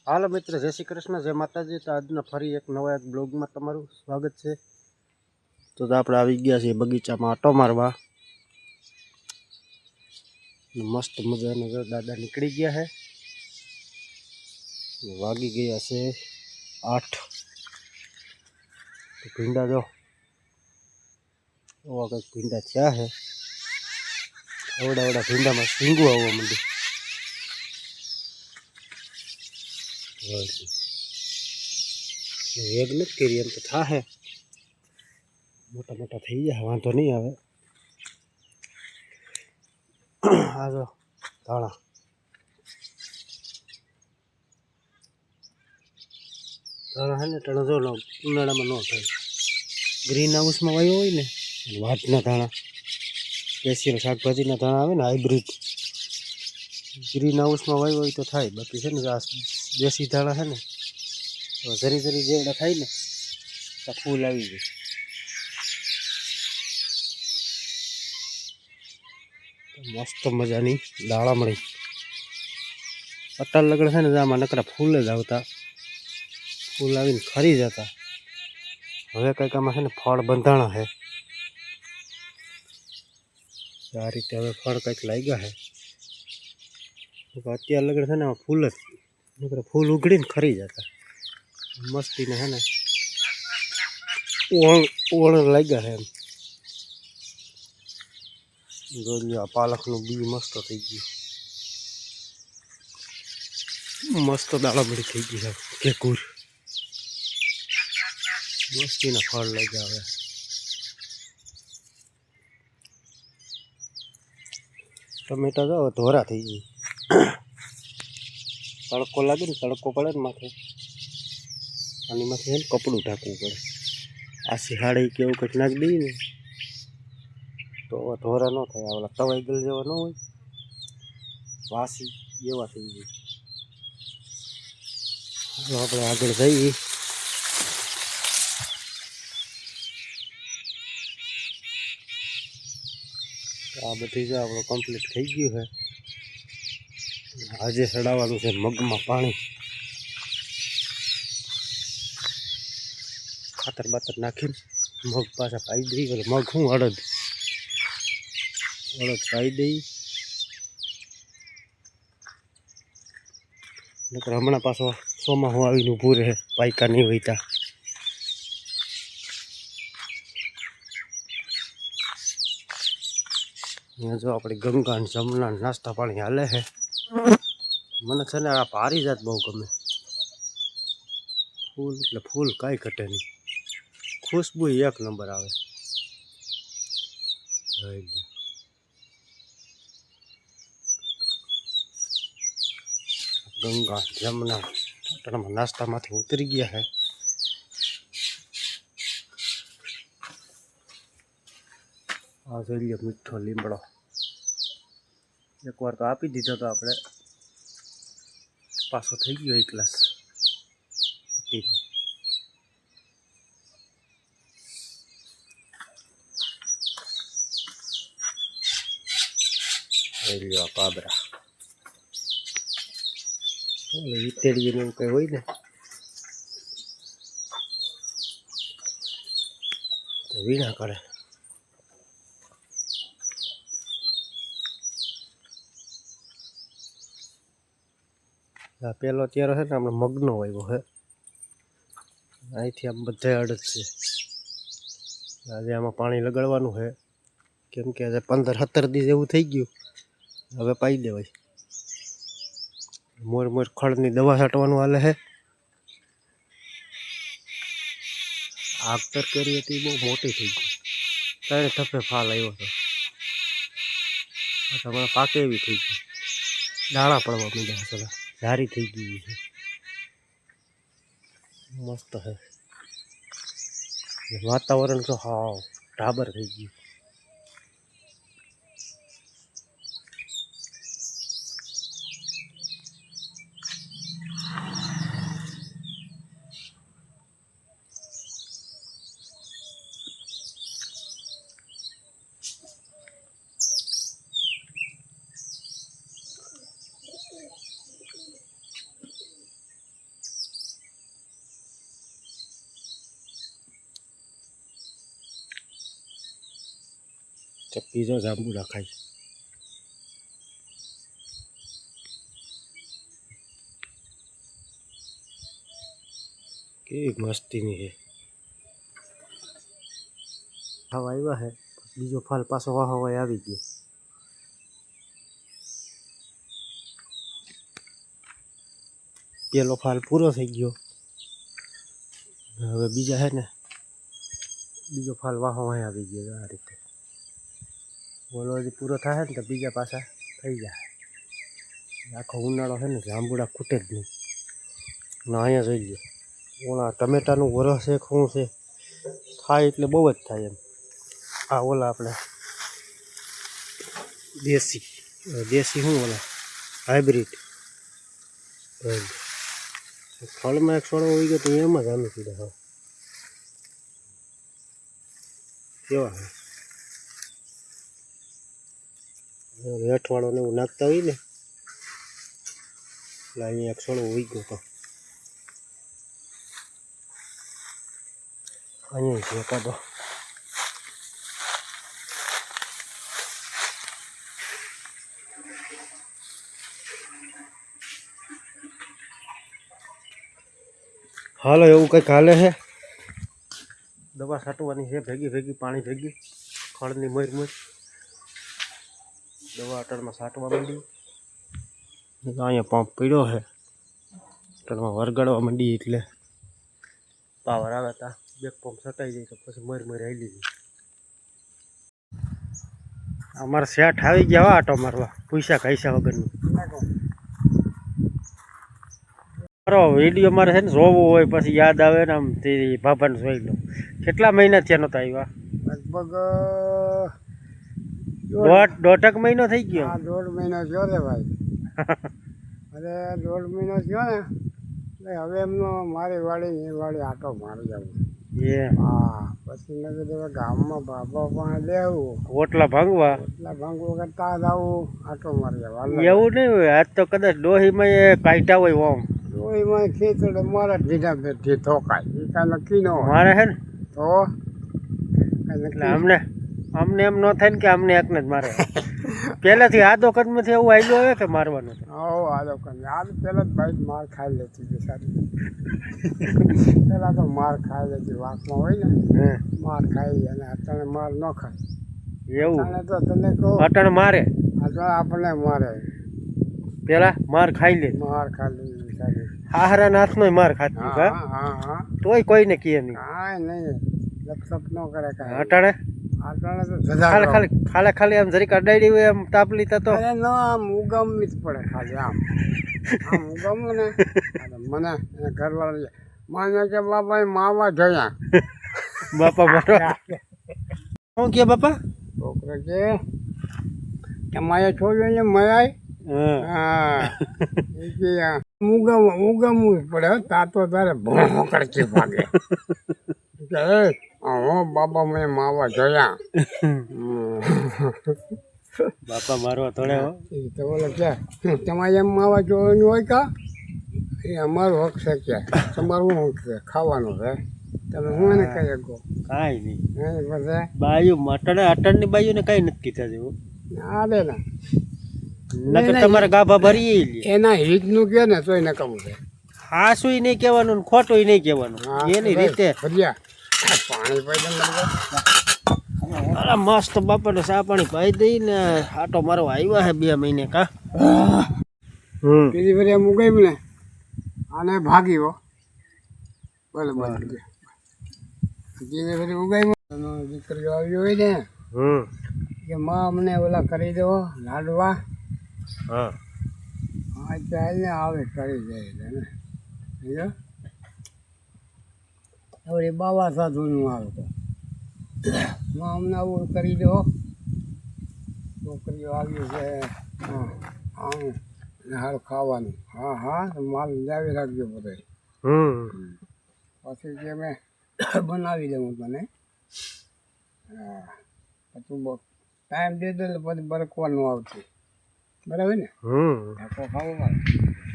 હાલો મિત્ર, જય શ્રી કૃષ્ણ, જય માતાજી। તો આજના ફરી એક નવા એક બ્લોગમાં તમારું સ્વાગત છે। તો આપણે આવી ગયા છીએ બગીચામાં આટો મારવા। મસ્ત મજાનો દાદા નીકળી ગયા છે। વાગી ગયા છે 8। તો ભીંડા જો એવા કંઈક ભીંડા થયા છે। અવડા ભીંડામાં શીંગું આવવા માંડ્યું। વેગ નથી કરી એમ તો થાહે, મોટા મોટા થઈ જાય, વાંધો નહીં આવે। આ જો ધાણા છે ને, ટાણા જો ઉનાળામાં ન થાય। ગ્રીન હાઉસમાં વાવ્યો હોય ને વાટના ધાણા, સ્પેશિયલ શાકભાજીના ધાણા આવે ને હાઇબ્રિડ, ગ્રીન હાઉસમાં વાવ્યો હોય તો થાય। બાકી છે ને આ દેશી ધાણા છે ને જરી જરી જેવડા થાય ને તો ફૂલ આવી જાય। મસ્ત મજાની દાળામણી અટાર લગડ છે ને, આમાં નકરા ફૂલ જ આવતા, ફૂલ આવીને ખરી જતા। હવે કંઈક આમાં છે ને ફળ બંધાણા છે, આ રીતે હવે ફળ કંઈક લાગ્યા છે। અત્યાર લગડ છે ને આમાં ફૂલ જ નકરા ફૂલ ઉઘડીને ખરી જતા, મસ્તીને છે ને ઓળ લાગ્યા છે એમ। જોઈ આ પાલકનું બી મસ્ત થઈ ગયું, મસ્ત દાળામણી થઈ ગઈ છે કેકુર, મસ્તીના ફળ લાગ્યા હવે। ટમેટા જો ધોરા થઈ જાય, તડકો લાગે ને, તડકો પડે ને માથે, આની માથે છે ને કપડું ઢાંકવું પડે। આ સિહાડી કે એવું કંઈક નાખી દઈએ ને તો ધોરા ન થાય, ઓલા તવાઈ ગલ જેવા ન હોય વાસી એવા થઈ જાય। આપણે આગળ જઈએ। આ બધી જો આપણું કમ્પ્લીટ થઈ ગયું છે। આજે ચડાવવાનું છે મગમાં પાણી, ખાતર બાતર નાખીને મગ પાછા પાઈ દઈ। મગ શું અડદ પાઈ દઈ, નકર હમણાં પાછો ચોમાસું આવીને ઊભું રહે, પાયકા નહીં વહીતા। અહીંયા જો આપણી ગંગા ને જમના નાસ્તા પાણી હાલે છે। મને છે ને આ પારિજાત બહુ ગમે, ફૂલ એટલે ફૂલ કાંઈ ઘટે નહીં, ખુશ્બુ એક નંબર આવે। ગંગા જમના નાસ્તામાંથી ઉતરી ગયા છે। આ જોઈએ મીઠો લીમડો, એકવાર તો આપી દીધો તો આપણે, પાછો થઈ ગયો એક ગ્લાસ પાબરા વીતેડીએ એવું કંઈ હોય ને તો વીણા કરે। આ પેલો અત્યારે છે ને આપણે મગનો વાવ્યો છે, અહીંથી આમ બધા અડદ છે। આજે આમાં પાણી લગાડવાનું છે, કેમ કે આજે 15-17 દી જેવું થઈ ગયું, હવે પાઈ દેવાય। મોર ખડની દવા છાંટવાનું હાલે છે। આગતર કરી હતી બહુ મોટી થઈ ગઈ, ત્યારે ઠપે ફાલ આવ્યો હતો, તમારા પાકે એવી થઈ ગઈ, દાણા પડવા માંડ્યા છે, ઝારી થઈ ગઈ છે, મસ્ત છે। વાતાવરણ તો હાવ ઢાબર થઈ ગયું। ચક્કી જો જાંબુ રાખાય કેવી મસ્તીની છે હવે આવ્યા છે બીજો ફાલ પાછો વાહવાય આવી ગયો પેલો ફાલ પૂરો થઈ ગયો હવે બીજા છે ને બીજો ફાલ વાહવાય આવી ગયો આ રીતે બોલો હજી પૂરો થાય ને તો બીજા પાછા થઈ જાય આખો ઉનાળો છે ને જાંબુડા ખૂટે જ નહીં ના અહીંયા જોઈ લો ઓલા ટમેટાનું વરસ છે શું છે થાય એટલે બહુ જ થાય એમ આ ઓલા આપણે દેશી શું ઓલા હાઇબ્રિડ ફળમાં એક છોડો હોઈ ગયો તો એમાં જ આનું કીધા હવે કેવા રેઠવાળો ને એવું નાખતા હોય ને એટલે અહીંયા એક છોડો હોઈ ગયો તો અહીંયા છે એકાદો હાલો એવું કંઈક હાલે છે દવા છાંટવાની છે ભેગી પાણી ભેગી ખળની મોર દવા અટણમાં છાંટવા માંડી અહીંયા પંપ પીડ્યો છે અટણમાં વરગાડવા માંડી એટલે પાવર આવે તા બે પંપ છટાઈ જાય તો પછી મોર આવી લીધી અમારે શેઠ આવી ગયા આટો મારવા પૈસા કૈસા વગરનું મારો વિડીયો મારે છે ને જોવો હોય પછી યાદ આવે ને આમ તે ભાભાને જોઈ લો કેટલા મહિના થયા નહોતા આવ્યા લગભગ દોઢક મહિનો થઈ ગયો 1.5 મહિનો થયો રે ભાઈ અરે 1.5 મહિનો થયો ને એટલે હવે એમનો મારી વાડી આટો મારી જવું હા પછી મેં કીધું ગામમાં બાબા પણ લેવું ઓટલા ભાંગવા કરતા જવું આટો મારી જવું એવું નહીં હોય આજ તો કદાચ ડોહીમાં એ કાઢ્યા હોય ઓમ ડોહીમાં ખેતર મારે ઢીઢા બેઠી ઠોકાય એ કાંઈ નક્કી ન હોય મારે છે ને તો એટલે અમને એમ ન થાય ને કે અમને એકને જ મારે પહેલાથી આદો કદમાંથી એવું આવેલું આવે કે મારવાનું આદો કદ પેલા જ ભાઈ માર ખાઈ લેતી હતી સારી પેલા તો માર ખાઈ લેતી વાંકમાં હોય ને માર ખાઈ અને અટાણે માર ન ખાય એવું તો તને કહું અટાણે મારે અટાણે આપણને મારે પેલા માર ખાઈ લે સારી હારા નાથનો માર ખાતી હા તોય કોઈને કહે નહીં કાંઈ નહીં લપસપ ન કરે કાંઈ અટાણે તો ખાલી આમ જરીક અડાડી હોય એમ તાપ લીધા તો અરે ના આમ ઉગમવી જ પડે ખાલી આમ ઉગમ ને મને ઘરવાળા મને કે બાપા માવા જોયા બાપા મારવા શું કે બાપા છોકરો કે માયા છોડ્યો ને મયાય હા ઉગમવું જ પડે તાતો તારે ભણો કરતી ભાગે કે હો બાપા મેં માવા જોયા બાપા મારવા થોડે એ તો બોલે કે તમારે એમ માવા જોવાનું હોય કા એ અમારું હક છે કે તમારું હક છે ખાવાનું છે તમે હું એને કહી શકો કાંઈ નહીં પછી બાયું અટણની બાયુને કાંઈ નથી કીધા જેવું આવે ને નકર તમારે ગાભા ભરી એના હિતનું કે ને તોય નકામું છે હાસું નહીં કહેવાનું ને ખોટું નહીં કહેવાનું એની રીતે પાણી અરે મસ્ત બાપાને ચા પાણી પાઈ દઈ ને આટો મારો આવ્યા છે 2 મહિને કા બીજી ફરી એમ ઉગાવ્યું ને આને ભાગી હો બોલે બીજી ફરી ઉગાવ્યું દીકરીઓ આવ્યો હોય ને કે માં અમને ઓલા કરી દો લાડવા હા ચાલ ને આવે કરી જાય ને હવે બાવા સાધુનું આવે તો માં અમને આવું કરી દો છોકરીઓ આવ્યું છે હા સારું ખાવાનું હા માલ લાવી રાખજો બધે પછી જે મેં બનાવી દઉં તને હા પછી ટાઈમ દે દે પછી બરકવાનું આવશે બરાબર ને ખાવું મારે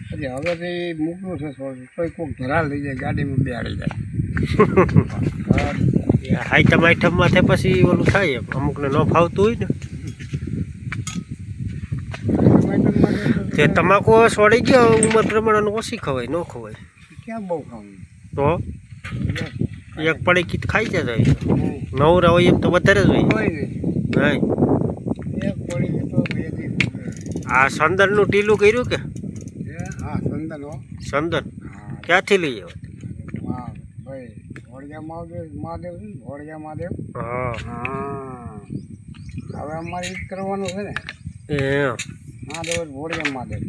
પછી હવે તો એ મૂકવું છે કોઈ કોઈક ધરાલ લઈ જાય ગાડીમાં બેહાડી જાય આઈટમ આઈટમમાં પછી ઓલું થાય એમ અમુકને ન ફાવતું હોય ને તે તમાકુ છોડી ગયો ઉંમર પ્રમાણે ઓછી ખવાય ન ખવાય ક્યાં બહુ ખાવું તો એક પડી કીટ ખાઈ જતા હોય નવરા હોય એમ તો વધારે જ હોય કોઈ નહીં નહીં એક પડી તો બે દી આ સંદનનું ટીલું કર્યું કે હા સંદન હો સંદન હા ક્યાંથી લઈ આવ્યો વાહ ભાઈ હોળિયા મહાદેવ છે ને હોળિયા મહાદેવ હા હા હવે અમારે ઈ જ કરવાનું છે ને એમ મહાદેવ હોળિયા મહાદેવ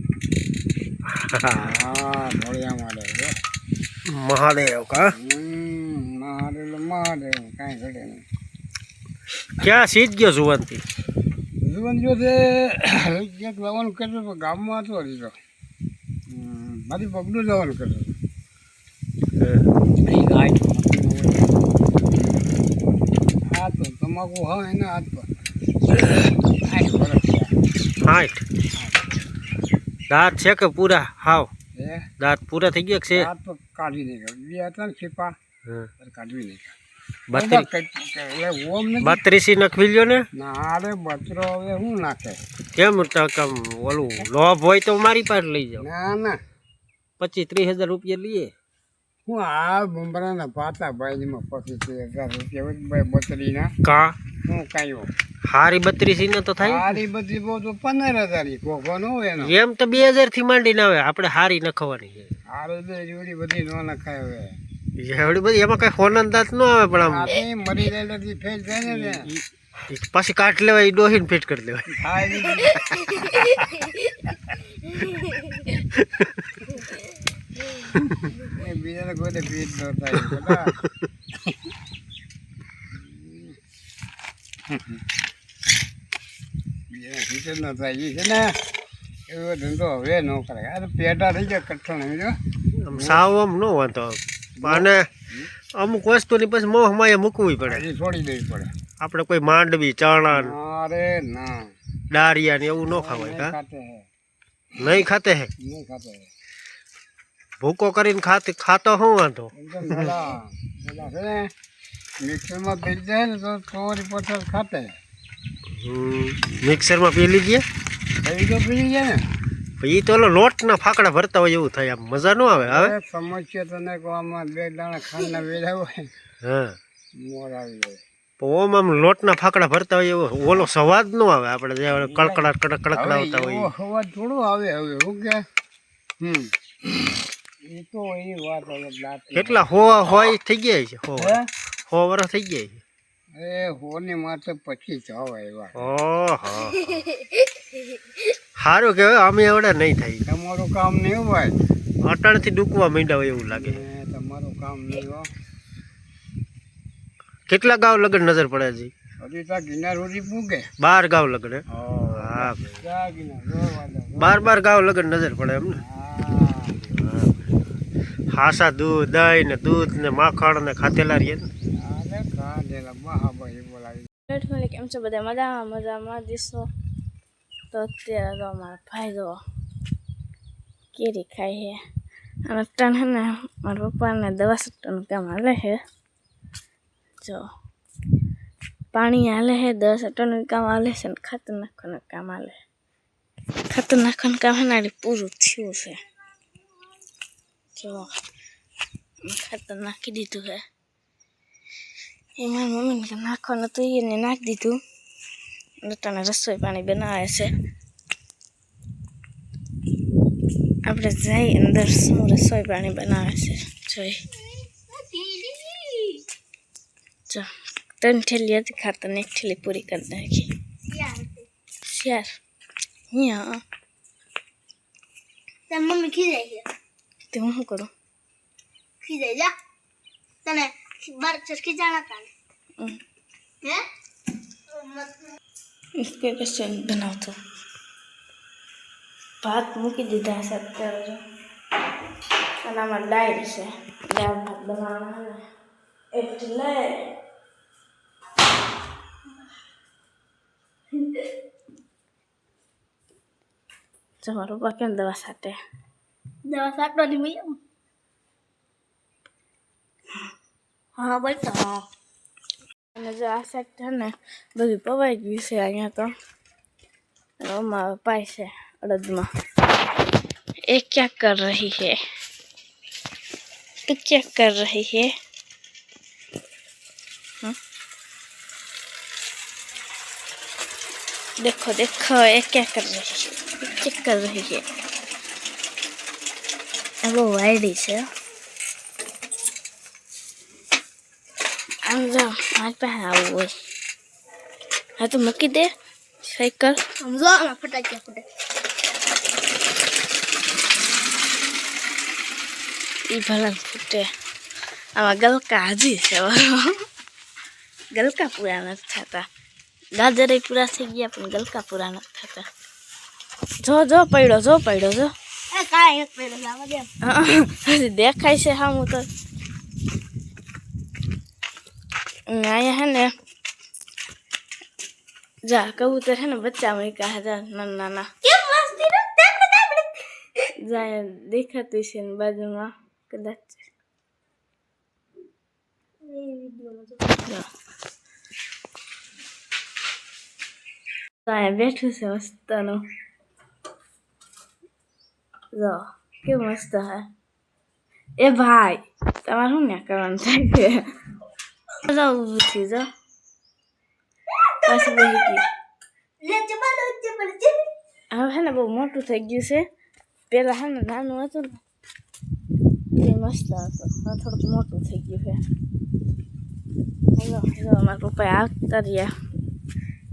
હા હોળિયા મહાદેવ જો મહાદેવ કા મહાદેવ મહાદેવ કાંઈ ઘટે નહીં ક્યાં સીજ ગયો જુવાનથી જીવન જો છે ક્યાંક જવાનું કરતો તો ગામમાં હતો હજી તો મારી પગનું જવાનું કરતો હા તો તમાકુ હા એના હાથ પર 8 વર્ષ હાઠ દાંત છે કે પૂરા હાવ હે દાંત પૂરા થઈ ગયા છે હાથ તો કાઢી નહીં બે હતા ને છીપા કાઢવી નહીં 32 નખવી લ્યો ને ના રે બચરો હવે શું નાખે કેમ ઓલું લોભ હોય તો મારી પાસે લઈ જાઓ ના ના 25-30 હજાર રૂપિયા લઈએ હું આ બમરાના પાતા ભાઈમાં 25,000 રૂપિયા બતરીના કા હું કાંઈ હારી 32 ને તો થાય હારી બધી બહુ તો 15,000 કોકો નો હોય એનો એમ તો 2000 થી માંડીને આવે આપણે હારી નખવાની છે હારી તો જોડી બધી નો નખાય હવે એવડી બધી એમાં કઈ હોનન દાંત ન આવે પણ આમ આપણે મરી રહેલાથી ફેલ થાય ને પાછી કાઢ લેવાય ડોહીને ફિટ કરી દેવાય બીજાને કોઈ ફીટ ન થાય બધા બીજાને ફીટ જ ન થાય એ છે ને એવો ધંધો હવે ન કરાય આ તો પેટા થઈ ગયા કઠણ જો આમ સાવ આમ ન વાંધો અને અમુક વસ્તુની પછી મોહ માયા મૂકવી પડે હજી છોડી દેવી પડે આપણે કોઈ માંડવી ચણા અરે ના ડારિયા ને એવું ન ખવાય કા ખાતે હે નહીં ખાતે હે નહીં ખાતે હે ભૂકો કરીને ખાતો શું વાંધો એકદમ ભલા છે ને મિક્સરમાં પી જાય ને તો ચોરી પથ્થર ખાતે મિક્સરમાં પી લીજીએ એવી તો પી જાય ને એ તો ઓલો લોટના ફાકડા ભરતા હોય એવું થાય આમ મજા ન આવે હવે સમસ્યા તને કહો આમાં 2 દાણા ખાંડના વેલા હોય હા મોર આવી જાય ઓમ આમ લોટના ફાકડા ભરતા હોય એવો ઓલો સ્વાદ ન આવે આપણે જે કડકડાટ કડકડાવતા હોય અવાજ થોડું આવે હવે શું કે એ તો એ વાત હવે કેટલા હોય થઈ ગયા છે 100 વર્ષ થઈ ગયા છે એ હોની માથે 25 આવે એવા ઓહો સારું કહેવાય અમે એવડે નહીં થાય તમારું કામ નહીં હોય અટાણથી ડૂકવા માંડ્યા હોય એવું લાગે તમારું કામ નહીં હો કેટલા ગાવ લગન નજર પડે છે હજી તો ગિરનાર સુધી પૂગે 12 ગાવ લગન હા 12 ગાવ લગન નજર પડે એમ ને હાસા દૂધ દહીં ને દૂધ ને માખણ ને ખાતેલા રહીએ ને કેમ છો બધા મજામાં દીશો તો અત્યારે તો અમારા ભાઈ જો કેરી ખાય છે અને ટન હે ને મારા પપ્પાને દવા છૂટવાનું કામ હાલે છે જો પાણી હાલે છે 10 ટનનું કામ હાલે છે ને ખાતર નાખવાનું કામ હાલે ખાતર નાખવાનું કામ હે ને પૂરું થયું છે જો ખાતર નાખી દીધું છે એ મારી મમ્મીને નાખવાનું હતું એને નાખી દીધું લટાને રસોઈ પાણી બનાવે છે આપણે જઈ અંદર શું રસોઈ પાણી બનાવે છે જોઈ જો 3 થેલી હતી ખાતર ને 1 થેલી પૂરી કરી નાખી શિયાર અહીંયા તાર મમ્મી ખીજાય છે તે હું શું કરું ખીજાય જા તને બાર ચરખી જાણા કાને હે इसके रसोई बनावतो भात मूकी दीधा है અત્યારે જો અને આમાં દાળ છે દાળ ભાત બનાવવાના એટલે તમારું પપ્પા કેમ દવા સાથે દવા સાટવાની મળી હા બોલતો અને જો આ સાઈડ છે ને બધું પવાઈ ગયું છે અહીંયા તો અને ઓમાં પાય છે અડદમાં એ ક્યાં કર રહી હે તું ક્યાં કર રહી હે देखो देखो ये क्या कर रही है चेक कर रही है वो वाइडी से जा हाथ पे है वो हाँ तो मुक्की दे साइकिल સમજો આમાં ફટાક્યા ફૂટે ई भलन फूटे आमा गलका हजी से गलका पूरा नहीं था गाजर पूरा થઈ ગયા પણ ગલકા પૂરા નથી થતા જો પડ્યો જો એ કાંઈ એક પેલો લાવા દે હજી દેખાય છે સામું તો અહીંયા હે ને જા કબૂતર હે ને બચ્ચા મૂક્યા હે જા નાના કેમ મસ્તી ને તેમને જા દેખાતું છે ને બાજુમાં કદાચ અહીંયા બેઠું છે મસ્તનું જો કેવું મસ્ત હે એ ભાઈ તમારે શું ને કરવાનું થાય છે જો ઊભું થયું જો પાછું બેસી ગયું લે ચબલ હવે હે ને બહુ મોટું થઈ ગયું છે પેલા હે ને નાનું હતું ને એ મસ્ત હતું હવે થોડુંક મોટું થઈ ગયું છે જો મારા પપ્પાએ આવતા રહ્યા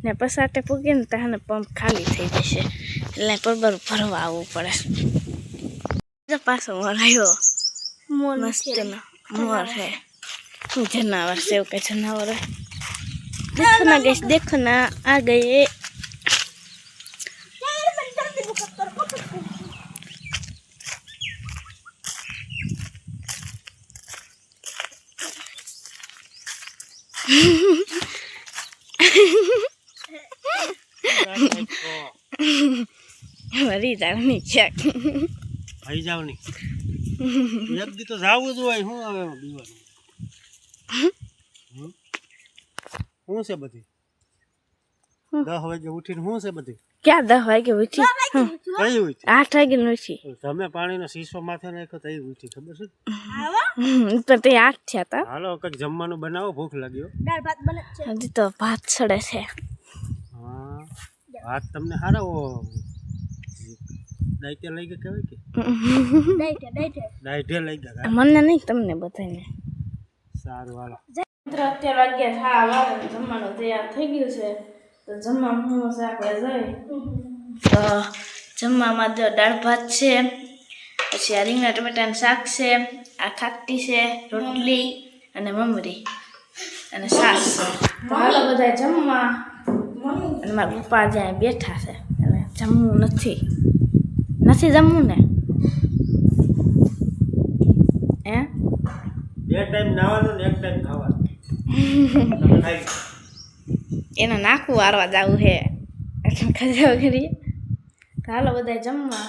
ને પસાટે પૂગી ને ત્યાં પંપ ખાલી થઈ જશે એટલે પરબર ભરવા આવવું પડે પાછો મોર આવ્યો મસ્તનો મોર है जनावर से ओके जनावर है देखो ना गैस देखो ना आ गए મરી જાવની છે આવી જાવ ની એક દી તો જાવું જ હોય હું હવે બીવાનું શું છે બધી 10 વાગે ઉઠીને શું છે બધી ક્યાં 10 વાગે ઉઠી કઈ ઉઠી 8 વાગે ઉઠી તમે પાણીનો શીશો માથે નાખ્યો તઈ ઉઠી ખબર છે પણ તે 8 થયા તા હાલો કંઈક જમવાનું બનાવો ભૂખ લાગ્યો દાળ ભાત બને છે હજી તો ભાત સડે છે હા ભાત તમને હારા ડાઈટે લઈ ગયા કહેવાય કે ડાઈટે લઈ ગયા મને નહીં તમને બધાને સારું હાલો અત્યારે વાગ્યા હા વારે જમવાનું તૈયાર થઈ ગયું છે તો જમવામાં હું શાક જાય તો જમવામાં જો દાળ ભાત છે પછી આ રીંગણા ટમેટાનું શાક છે આ ખાટી છે રોટલી અને મમરી અને છાશ છે તો હાલો બધા જમવા અને મારા પપ્પા જ્યાં બેઠા છે અને જમવું નથી જમવું ને હે 2 ટાઈમ નાવાનું ને 1 ટાઈમ ખાવાનું એને નાખવું વારવા જવું હે એટલે ખજાવ કરીએ હાલો બધા જમવા